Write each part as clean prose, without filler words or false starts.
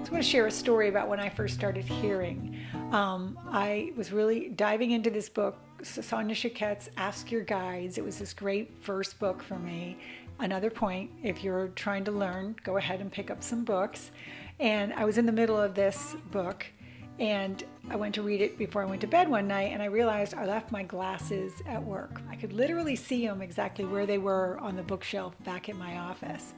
just want to share a story about when I first started hearing. I was really diving into this book, Sonia Choquette's Ask Your Guides. It was this great first book for me. Another point, if you're trying to learn, go ahead and pick up some books. And I was in the middle of this book, and I went to read it before I went to bed one night, and I realized I left my glasses at work. I could literally see them exactly where they were on the bookshelf back in my office.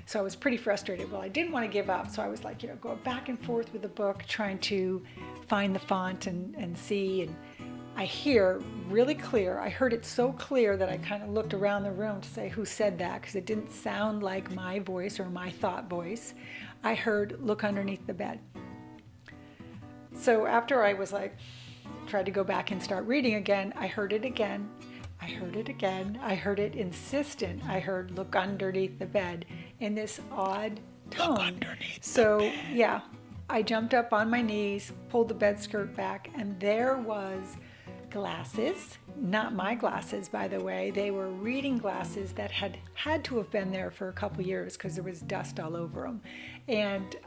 So I was pretty frustrated. Well, I didn't want to give up, so I was like, go back and forth with the book, trying to find the font and see. And I hear really clear. I heard it so clear that I kind of looked around the room to say who said that, because it didn't sound like my voice or my thought voice. I heard, "Look underneath the bed." So after I was like, tried to go back and start reading again, I heard it again. I heard it again. I heard it insistent. I heard, "Look underneath the bed," in this odd tone. Look underneath so the bed. Yeah, I jumped up on my knees, pulled the bed skirt back, and there was glasses. Not my glasses, by the way. They were reading glasses that had to have been there for a couple years because there was dust all over them. And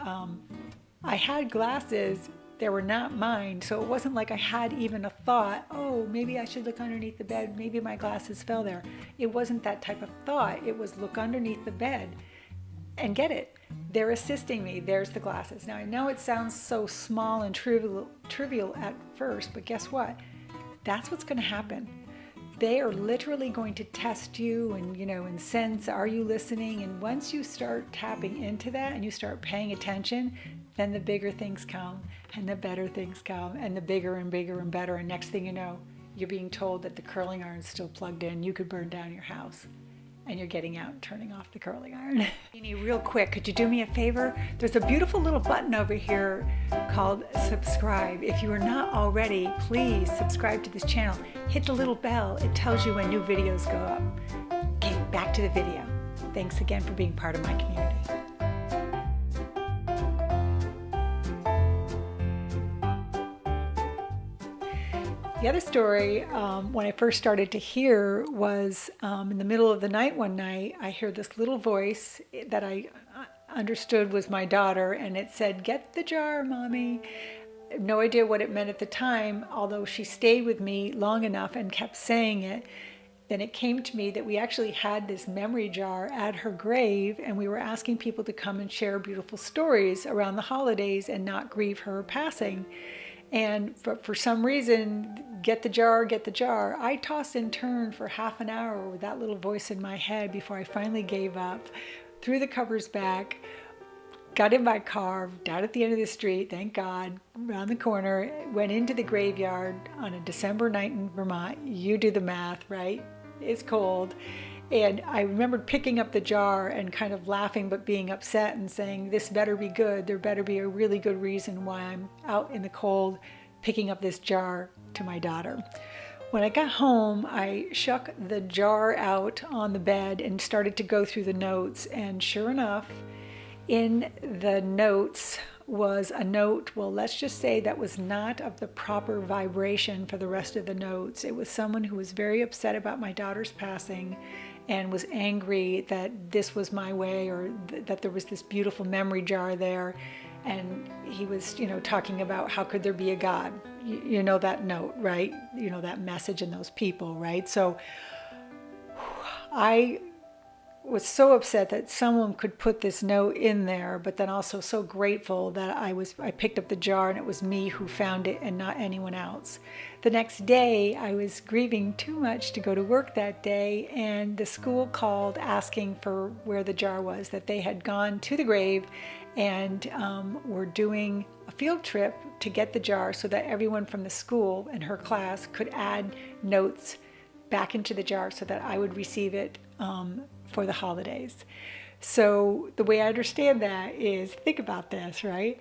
I had glasses. They were not mine, so it wasn't like I had even a thought, oh, maybe I should look underneath the bed, maybe my glasses fell there. It wasn't that type of thought. It was look underneath the bed and get it. They're assisting me. There's the glasses. Now, I know it sounds so small and trivial at first, but guess what? That's what's going to happen. They are literally going to test you and sense, are you listening? And once you start tapping into that and you start paying attention, then the bigger things come and the better things come and the bigger and bigger and better. And next thing you know, you're being told that the curling iron's still plugged in. You could burn down your house. And you're getting out and turning off the curling iron. Jeannie, real quick, could you do me a favor? There's a beautiful little button over here called subscribe. If you are not already, please subscribe to this channel. Hit the little bell. It tells you when new videos go up. Okay, back to the video. Thanks again for being part of my community. The other story, when I first started to hear, was in the middle of the night one night, I heard this little voice that I understood was my daughter, and it said, "Get the jar, Mommy." No idea what it meant at the time, although she stayed with me long enough and kept saying it. Then it came to me that we actually had this memory jar at her grave, and we were asking people to come and share beautiful stories around the holidays and not grieve her passing. And for some reason, get the jar, get the jar. I tossed and turned for half an hour with that little voice in my head before I finally gave up, threw the covers back, got in my car, down at the end of the street, thank God, around the corner, went into the graveyard on a December night in Vermont. You do the math, right? It's cold. And I remembered picking up the jar and kind of laughing but being upset and saying, this better be good. There better be a really good reason why I'm out in the cold picking up this jar to my daughter. When I got home, I shook the jar out on the bed and started to go through the notes. And sure enough, in the notes was a note, well, let's just say that was not of the proper vibration for the rest of the notes. It was someone who was very upset about my daughter's passing and was angry that this was my way, or that there was this beautiful memory jar there. And he was, talking about how could there be a God? You know that note, right? You know that message and those people, right? So I was so upset that someone could put this note in there, but then also so grateful that I picked up the jar and it was me who found it and not anyone else. The next day, I was grieving too much to go to work that day, and the school called asking for where the jar was, that they had gone to the grave and were doing a field trip to get the jar so that everyone from the school and her class could add notes back into the jar so that I would receive it for the holidays. So the way I understand that is, think about this, right?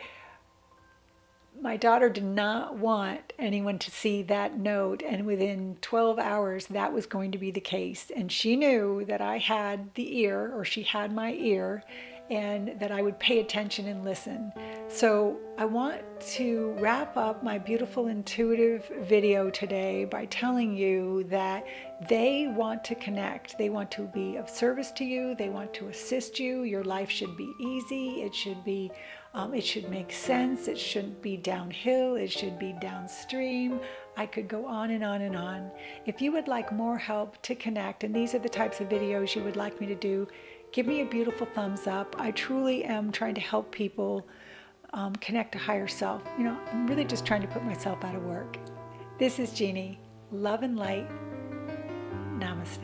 My daughter did not want anyone to see that note, and within 12 hours that was going to be the case. And she knew that I had the ear, or she had my ear, and that I would pay attention and listen. So I want to wrap up my beautiful intuitive video today by telling you that they want to connect. They want to be of service to you. They want to assist you. Your life should be easy. It should be It should make sense. It shouldn't be downhill. It should be downstream. I could go on and on and on. If you would like more help to connect, and these are the types of videos you would like me to do, give me a beautiful thumbs up. I truly am trying to help people connect to higher self. You know, I'm really just trying to put myself out of work. This is Jeannie. Love and light. Namaste.